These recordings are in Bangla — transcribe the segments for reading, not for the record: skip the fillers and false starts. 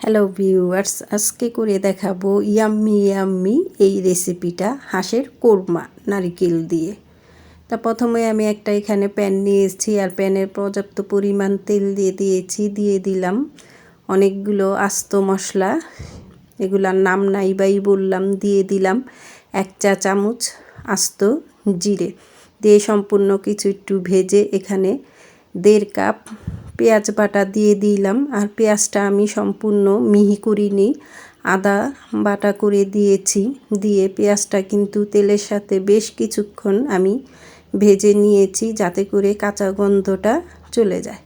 হ্যালো ভিউয়ার্স, আজকে করে দেখাবো ইয়াম্মি ইয়াম্মি এই রেসিপিটা হাঁসের কোরমা নারকেল দিয়ে। তা প্রথমে আমি একটা এখানে প্যান নিয়েছি আর প্যানের পর্যাপ্ত পরিমাণ তেল দিয়ে দিলাম অনেকগুলো আস্ত মশলা, এগুলার নাম নাইবাই বললাম। দিয়ে দিলাম 1 চা চামচ আস্ত জিরে, দিয়ে সম্পূর্ণ কিছু একটু ভেজে এখানে 1.5 কাপ পেঁয়াজ বাটা দিয়ে দিলাম। আর পেঁয়াজটা আমি সম্পূর্ণ মিহি করিনি, আদা বাটা করে দিয়েছি। দিয়ে পেঁয়াজটা কিন্তু তেলের সাথে বেশ কিছুক্ষণ আমি ভেজে নিয়েছি যাতে করে কাঁচা গন্ধটা চলে যায়।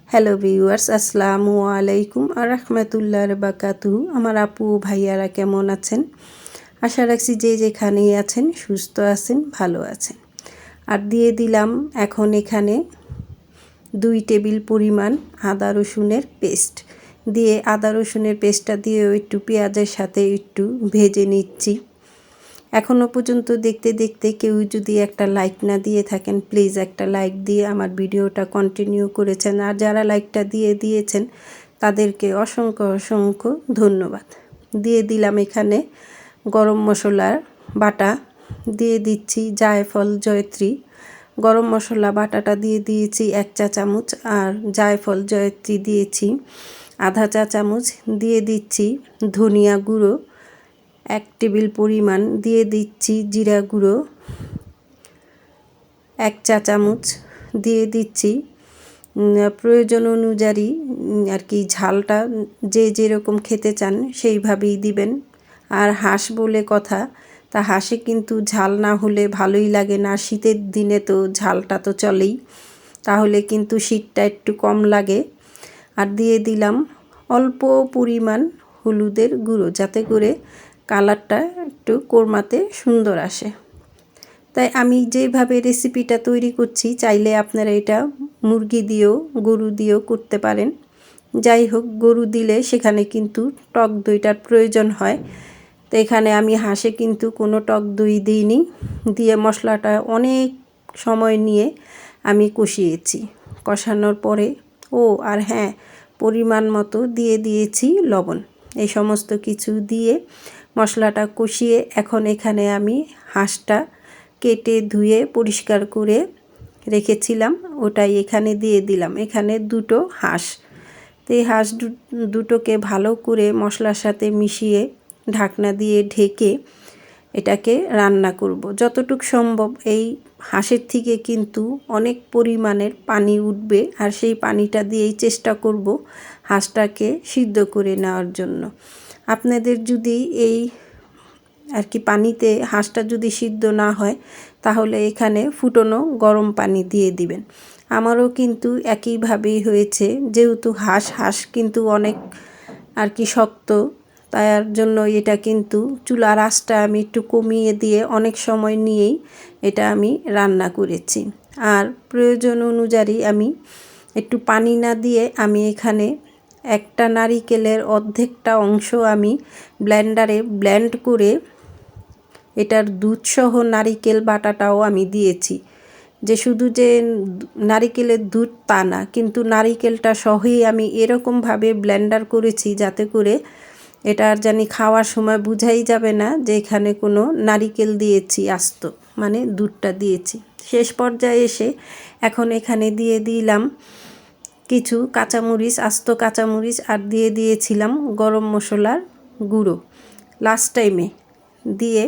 হ্যালো ভিউয়ার্স, আসসালামু আলাইকুম আর রাহমাতুল্লাহি ওয়া বারাকাতুহু। আমার আপু ভাইয়ারা কেমন আছেন? আশা রাখছি যে যেখানেই আছেন সুস্থ আছেন, ভালো আছেন। আর দিয়ে দিলাম এখন এখানে 2 টেবিল পরিমাণ আদা রসুনের পেস্ট। দিয়ে আদা রসুনের পেস্টটা দিয়েও একটু পেঁয়াজের সাথে একটু ভেজে নিচ্ছি। এখনও পর্যন্ত দেখতে দেখতে কেউ যদি একটা লাইক না দিয়ে থাকেন, প্লিজ একটা লাইক দিয়ে আমার ভিডিওটা কন্টিনিউ করেছেন। আর যারা লাইকটা দিয়েছেন তাদেরকে অসংখ্য অসংখ্য ধন্যবাদ। দিয়ে দিলাম এখানে গরম মশলার বাটা, দিয়ে দিচ্ছি জায়ফল জয়ত্রী। গরম মশলা বাটাটা দিয়ে দিয়েছি 1 চা চামচ, আর জায়ফল জয়ত্রী দিয়েছি আধা চা চামচ। দিয়ে দিচ্ছি ধনিয়া গুঁড়ো 1 টেবিল পরিমাণ, দিয়ে দিচ্ছি জিরা গুঁড়ো 1 চা চামচ, দিয়ে দিচ্ছি প্রয়োজন অনুযায়ী আর কি ঝালটা যে যেরকম খেতে চান সেইভাবেই দিবেন। আর হাঁস বলে কথা, তা হাঁসে কিন্তু ঝাল না হলে ভালোই লাগে না। শীতের দিনে তো ঝালটা তো চলেই, তাহলে কিন্তু শীতটা একটু কম লাগে। আর দিয়ে দিলাম অল্প পরিমাণ হলুদের গুঁড়ো যাতে করে কালারটা একটু কোরমাতে সুন্দর আসে। তাই আমি যেভাবে রেসিপিটা তৈরি করছি, চাইলে আপনারা এটা মুরগি দিয়েও গরু দিয়েও করতে পারেন। যাই হোক, গরু দিলে সেখানে কিন্তু টক দইটার প্রয়োজন হয়। তো এখানে আমি হাঁসে কিন্তু কোনো টক দই দিইনি। দিয়ে মশলাটা অনেক সময় নিয়ে আমি কষিয়েছি। কষানোর পরে আর হ্যাঁ, পরিমাণ মতো দিয়ে দিয়েছি লবণ। এই সমস্ত কিছু দিয়ে মশলাটা কষিয়ে এখন এখানে আমি হাঁসটা কেটে ধুয়ে পরিষ্কার করে রেখেছিলাম, ওটাই এখানে দিয়ে দিলাম। এখানে 2টো হাঁস। তো এই হাঁস দুটোকে ভালো করে মশলার সাথে মিশিয়ে ঢাকনা দিয়ে ঢেকে এটাকে রান্না করব। যতটুকু সম্ভব এই হাঁসের থেকে কিন্তু অনেক পরিমাণের পানি উঠবে, আর সেই পানিটা দিয়েই চেষ্টা করব হাঁসটাকে সিদ্ধ করে নেওয়ার জন্য। আপনাদের যদি এই আর কি পানিতে হাঁসটা যদি সিদ্ধ না হয়, তাহলে এখানে ফুটনো গরম পানি দিয়ে দিবেন। আমারও কিন্তু একইভাবেই হয়েছে, যেহেতু হাঁস কিন্তু অনেক আর কি শক্ত, তার জন্য এটা কিন্তু চুলার আঁচটা আমি একটু কমিয়ে দিয়ে অনেক সময় নিয়েই এটা আমি রান্না করেছি। আর প্রয়োজন অনুযায়ী আমি একটু পানি না দিয়ে আমি এখানে একটা নারিকেলের অর্ধেকটা অংশ আমি ব্লেন্ডারে ব্লেন্ড করে এটার দুধসহ নারিকেল বাটাটাও আমি দিয়েছি। যে শুধু যে নারিকেলের দুধ তা না, কিন্তু নারিকেলটা সহই আমি এরকমভাবে ব্লেন্ডার করেছি যাতে করে এটা আর জানি খাওয়ার সময় বুঝাই যাবে না যে এখানে কোনো নারিকেল দিয়েছি, আস্ত মানে দুধটা দিয়েছি। শেষ পর্যায়ে এসে এখন এখানে দিয়ে দিলাম কিছু কাঁচামরিচ, আস্ত কাঁচামরিচ, আর দিয়ে দিয়েছিলাম গরম মশলার গুঁড়ো লাস্ট টাইমে দিয়ে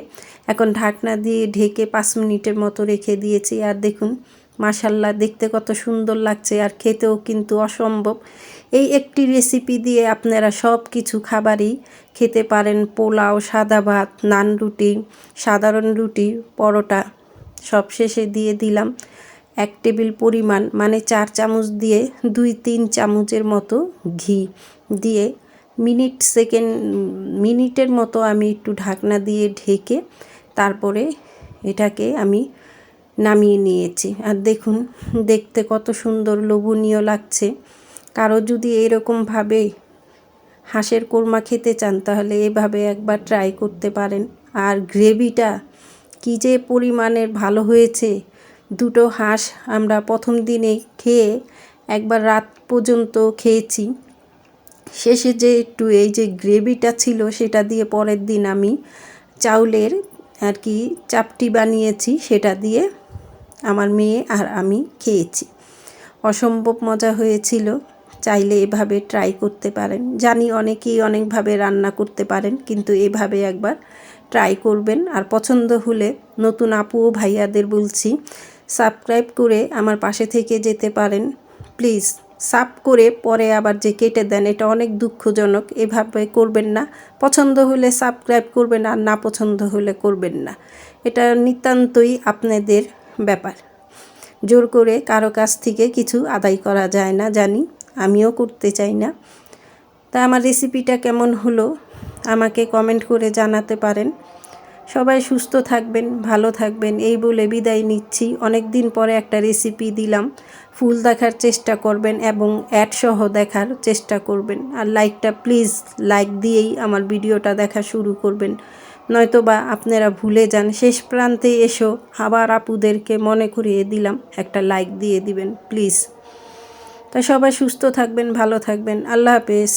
এখন ঢাকনা দিয়ে ঢেকে 5 মিনিটের মতো রেখে দিয়েছি। আর দেখুন মাশাল্লাহ, দেখতে কত সুন্দর লাগছে, আর খেতেও কিন্তু অসম্ভব। এই একটি রেসিপি দিয়ে আপনারা সব কিছু খাবারই খেতে পারেন। পোলাও, সাদা ভাত, নান রুটি, সাধারণ রুটি, পরোটা। সব শেষে দিয়ে দিলাম 1 টেবিল পরিমাণ মানে 4 চামচ দিয়ে 2-3 চামচের মতো ঘি দিয়ে মিনিটের মতো আমি একটু ঢাকনা দিয়ে ঢেকে তারপরে এটাকে আমি নামিয়ে নিয়েছি। আর দেখুন দেখতে কত সুন্দর লোভনীয় লাগছে। কারো যদি এরকমভাবে হাঁসের কোরমা খেতে চান, তাহলে এভাবে একবার ট্রাই করতে পারেন। আর গ্রেভিটা কী যে পরিমাণের ভালো হয়েছে। 2টো হাঁস আমরা প্রথম দিনেই খেয়ে একবার রাত পর্যন্ত খেয়েছি। শেষে যে একটু এই যে গ্রেভিটা ছিল সেটা দিয়ে পরের দিন আমি চাউলের আর কি চাপটি বানিয়েছি, সেটা দিয়ে আমার মেয়ে আর আমি খেয়েছি। অসম্ভব মজা হয়েছিল। চাইলে এভাবে ট্রাই করতে পারেন। জানি অনেকেই অনেকভাবে রান্না করতে পারেন, কিন্তু এভাবে একবার ট্রাই করবেন। আর পছন্দ হলে নতুন আপু ও ভাইয়াদের বলছি, সাবস্ক্রাইব করে আমার পাশে থেকে যেতে পারেন প্লিজ। সাব করে পরে আবার যে কেটে দেন, এটা অনেক দুঃখজনক। এভাবে করবেন না। পছন্দ হলে সাবস্ক্রাইব করবেন, আর না পছন্দ হলে করবেন না। এটা নিতান্তই আপনাদের ব্যাপার। জোর করে কারো কাছ থেকে কিছু আদায় করা যায় না, জানি, আমিও করতে চাই না। তা আমার রেসিপিটা কেমন হলো আমাকে কমেন্ট করে জানাতে পারেন। সবাই সুস্থ থাকবেন, ভালো থাকবেন এই বলে বিদায় নিচ্ছি। অনেক দিন পরে একটা রেসিপি দিলাম। ফুল দেখার চেষ্টা করবেন এবং অ্যাড সহ দেখার চেষ্টা করবেন। আর লাইকটা প্লিজ লাইক দিয়েই আমার ভিডিওটা দেখা শুরু করবেন, নয়তোবা আপনারা ভুলে যান। শেষ প্রান্তে এসো আবার আপুদেরকে মনে করিয়ে দিলাম, একটা লাইক দিয়ে দিবেন প্লিজ। তা সবাই সুস্থ থাকবেন, ভালো থাকবেন। আল্লাহ হাফেজ।